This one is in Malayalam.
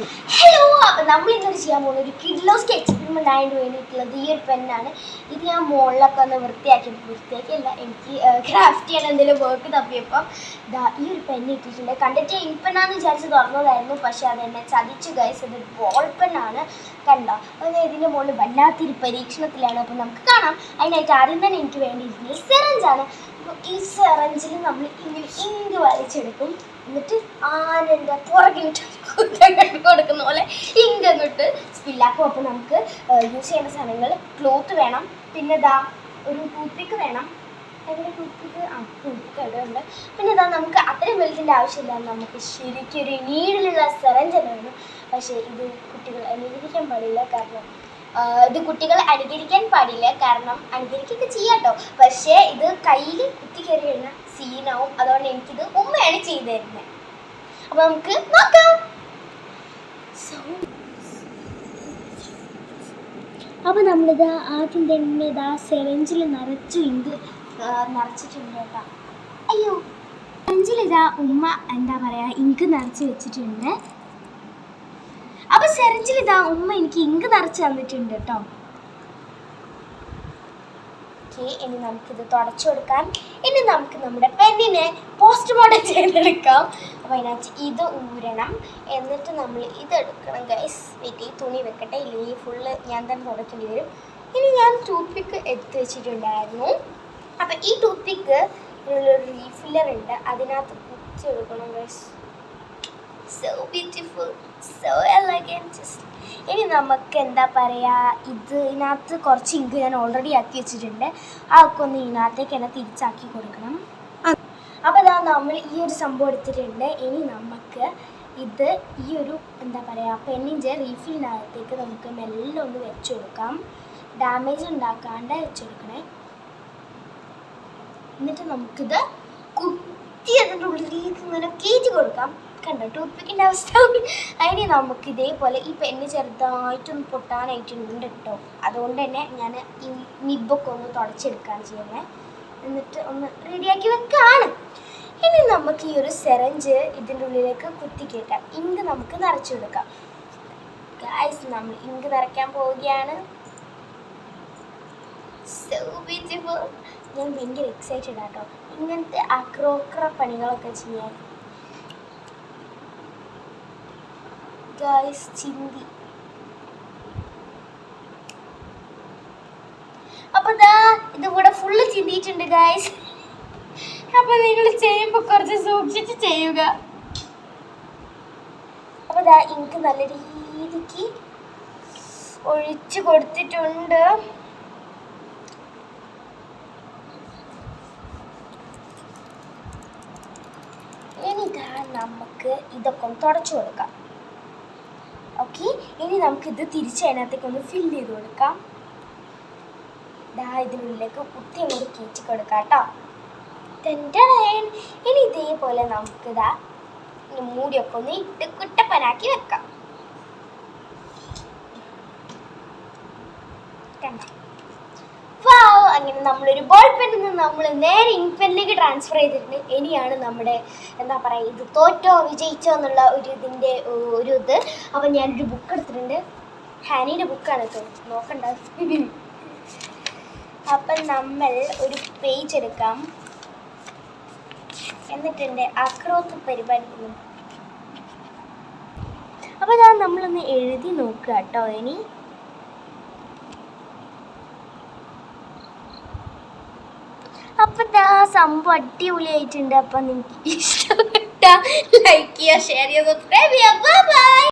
ഹലോ, അപ്പം നമ്മൾ ഇന്നൊരു ചെയ്യാൻ പോകുന്ന ഒരു കിഡ്ലോസ്ക്ക് എക്സ്പെരിമെൻ്റ് ആയിട്ട് വേണ്ടിയിട്ടുള്ളത് ഈ ഒരു പെന്നാണ്. ഇത് ഞാൻ മുകളിലൊക്കെ ഒന്ന് വൃത്തിയാക്കിയല്ല, എനിക്ക് ക്രാഫ്റ്റ് ചെയ്യാൻ എന്തെങ്കിലും വർക്ക് തപ്പിയപ്പം ഈ ഒരു പെന്ന് ഇട്ടിട്ടുണ്ട്. കണ്ടിട്ട് ഇങ്ക് പെന്നാന്ന് വിചാരിച്ച് തുറന്നതായിരുന്നു, പക്ഷേ അതെന്നെ ചതിച്ചു ഗൈസ്. ഇത് ബോൾ പെന്നാണ്. കണ്ടോ, അത് ഇതിൻ്റെ മുകളിൽ വല്ലാത്തൊരു പരീക്ഷണത്തിലാണ്. അപ്പോൾ നമുക്ക് കാണാം. അതിനായിട്ട് ആദ്യം തന്നെ എനിക്ക് വേണ്ടിയിരിക്കുന്നത് സെറഞ്ചാണ്. അപ്പോൾ ഈ സെറഞ്ചിൽ നമ്മൾ ഇങ്ങനെ ഇങ്ക് വലിച്ചെടുക്കും. എന്നിട്ട് ആനൻ്റെ പുറകിലിട്ട് കൊടുക്കുന്ന പോലെ ഇങ്ക് അങ്ങോട്ട് സ്പില്ലാക്കും. അപ്പോൾ നമുക്ക് യൂസ് ചെയ്യേണ്ട സാധനങ്ങൾ ക്ലോത്ത് വേണം, പിന്നെ ഇതാ ഒരു ടൂത്ത് പിക്ക് വേണം. എവിടെ ടൂത്ത് പിക്ക്? ടൂത്ത് പിക്ക് എവിടെ ഉണ്ട്? പിന്നെ ഇതാ നമുക്ക് അത്രയും വലുതിൻ്റെ ആവശ്യമില്ല, നമുക്ക് ശരിക്കും ഒരു നീഡിലുള്ള സെറഞ്ച് തന്നെ വേണം. പക്ഷേ ഇത് കുട്ടികൾ അനുകരിക്കാൻ പാടില്ല, കാരണം അനുകരിക്കൊക്കെ ചെയ്യാട്ടോ. പക്ഷേ ഇത് കയ്യിൽ കുത്തി കയറി കഴിഞ്ഞ സീനാവും. അതുകൊണ്ട് എനിക്കിത് ഉമ്മയാണ് ചെയ്തു തരുന്നത്. അപ്പോൾ നമുക്ക് നോക്കാം. അപ്പോൾ നമ്മളിത് ആദ്യം തന്നെ ഇതാ സെറഞ്ചിൽ നിറച്ചു ഇങ്ക് നിറച്ചിട്ടുണ്ട് കേട്ടോ. അയ്യോ, സെറഞ്ചിലിതാ ഉമ്മ എന്താ പറയുക ഇങ്ക് നിറച്ച് വെച്ചിട്ടുണ്ട്. അപ്പോൾ സെറഞ്ചിലിതാ ഉമ്മ എനിക്ക് ഇങ്ക് നിറച്ച് തന്നിട്ടുണ്ട് കേട്ടോ. ഇനി നമുക്കിത് തുടച്ചു കൊടുക്കാം. ഇനി നമുക്ക് നമ്മുടെ പെന്നിനെ പോസ്റ്റ്മോർട്ടം ചെയ്തെടുക്കാം. അപ്പോൾ അതിനകത്ത് ഇത് ഊരണം, എന്നിട്ട് നമ്മൾ ഇതെടുക്കണം ഗൈസ്. വെയിറ്റ്, ഈ തുണി വെക്കട്ടെ, ഇല്ലെങ്കിൽ ഫുള്ള് ഞാൻ തന്നെ തുടക്കേണ്ടി വരും. ഇനി ഞാൻ ടൂത്ത് പിക്ക് എടുത്ത് വെച്ചിട്ടുണ്ടായിരുന്നു. അപ്പോൾ ഈ ടൂത്ത് പിക്ക് ഒരു റീഫില്ലർ ഉണ്ട്, അതിനകത്ത് കുത്തി എടുക്കണം guys. So beautiful, so elegant. ഇനി നമുക്ക് എന്താ പറയുക, ഇതിനകത്ത് കുറച്ച് ഇങ്ക് ഞാൻ ഓൾറെഡി ആക്കി വെച്ചിട്ടുണ്ട്. അതൊക്കെ ഒന്ന് ഇതിനകത്തേക്ക് തന്നെ തിരിച്ചാക്കി കൊടുക്കണം. അപ്പോൾ ഇതാ നമ്മൾ ഈ ഒരു സംഭവം എടുത്തിട്ടുണ്ട്. ഇനി നമുക്ക് ഇത് ഈ ഒരു എന്താ പറയുക പെന്നിൻ്റെ റീഫിലിനകത്തേക്ക് നമുക്ക് മെല്ലെ ഒന്ന് വെച്ച് കൊടുക്കാം. ഡാമേജ് ഉണ്ടാക്കാണ്ട് വെച്ച് കൊടുക്കണേ. എന്നിട്ട് നമുക്കിത് കുത്തി അതിൻ്റെ ഉള്ളിലേക്ക് ഇങ്ങനെ കയറ്റി കൊടുക്കാം. കണ്ടോ ടൂത്ത് പിക്കിൻ്റെ അവസ്ഥ. അതിന് നമുക്ക് ഇതേപോലെ ഈ പെന്ന് ചെറുതായിട്ടൊന്ന് പൊട്ടാനായിട്ടുണ്ട് കേട്ടോ. അതുകൊണ്ട് തന്നെ ഞാൻ ഈ നിബൊക്കെ ഒന്ന് തുടച്ചെടുക്കുകയാണ് ചെയ്യുന്നത്. എന്നിട്ട് ഒന്ന് റെഡിയാക്കി വെക്കാണ്. ഇനി നമുക്ക് ഈ ഒരു സെറഞ്ച് ഇതിൻ്റെ ഉള്ളിലേക്ക് കുത്തി കയറ്റാം. ഇങ്ക് നമുക്ക് നിറച്ചു കൊടുക്കാം ഗൈസ്. നമ്മൾ ഇങ്ക് നിറയ്ക്കാൻ പോവുകയാണ്. So beautiful. ഞാൻ ഭയങ്കര എക്സൈറ്റഡ് ആട്ടോ ഇങ്ങനത്തെ അക്രോക്ര പണികളൊക്കെ ചെയ്യാൻ. ഗൈസ് ചിന്തി. അപ്പോൾ ദാ ഇതിവിടെ ഫുള്ള് ചിന്തിയിട്ടുണ്ട് ഗൈസ്. അപ്പോൾ നിങ്ങൾ ചെയ്യുമ്പോൾ കുറച്ച് സൂക്ഷിച്ച് ചെയ്യുക. അപ്പോൾ ദാ ഇങ്ക് നല്ല രീതിക്ക് ഒഴിച്ച് കൊടുത്തിട്ടുണ്ട്. ഇനി നമുക്ക് ഇതൊക്കെ ഒന്ന് തുടച്ചു കൊടുക്കാം. ഓക്കെ, ഇനി നമുക്കിത് തിരിച്ച് അതിനകത്തേക്ക് ഒന്ന് ഫില്ല് ചെയ്ത് കൊടുക്കാം. ഇതിനുള്ളിലേക്ക് കുത്തി അങ്ങോട്ട് കയറ്റി കൊടുക്കാം കേട്ടോ. ഇനി ഇതേപോലെ നമുക്കിതാ മൂടിയൊക്കെ ഒന്ന് ഇട്ട് കുട്ടപ്പനാക്കി വെക്കാം. അങ്ങനെ നമ്മളൊരു ബോൾ പെന്നിൽ നിന്ന് നമ്മൾ നേരെ ഇങ്ക് പെന്നിലേക്ക് ട്രാൻസ്ഫർ ചെയ്തിട്ടുണ്ട്. ഇനിയാണ് നമ്മുടെ എന്താ പറയുക ഇത് തോറ്റോ വിജയിച്ചോ എന്നുള്ള ഇതിൻ്റെ ഒരു ഇത്. അപ്പം ഞാനൊരു ബുക്ക് എടുത്തിട്ടുണ്ട്, ഹാനിയുടെ ബുക്കാണ് കേട്ടോ, നോക്കണ്ട. അപ്പം നമ്മൾ ഒരു പേജ് എടുക്കാം, എന്നിട്ടുണ്ട് അക്രോത്ത് പരിപാലിക്കുന്നു. അപ്പോൾ അതാ നമ്മളൊന്ന് എഴുതി നോക്കുക കേട്ടോ. ഇനി അപ്പം സംഭവം അടിപൊളിയായിട്ടുണ്ട്. അപ്പം നിങ്ങൾക്ക് ഇഷ്ടപ്പെട്ട ലൈക്ക് ചെയ്യുക, ഷെയർ ചെയ്യുക, സബ്സ്ക്രൈബ് ചെയ്യുക. Bye bye.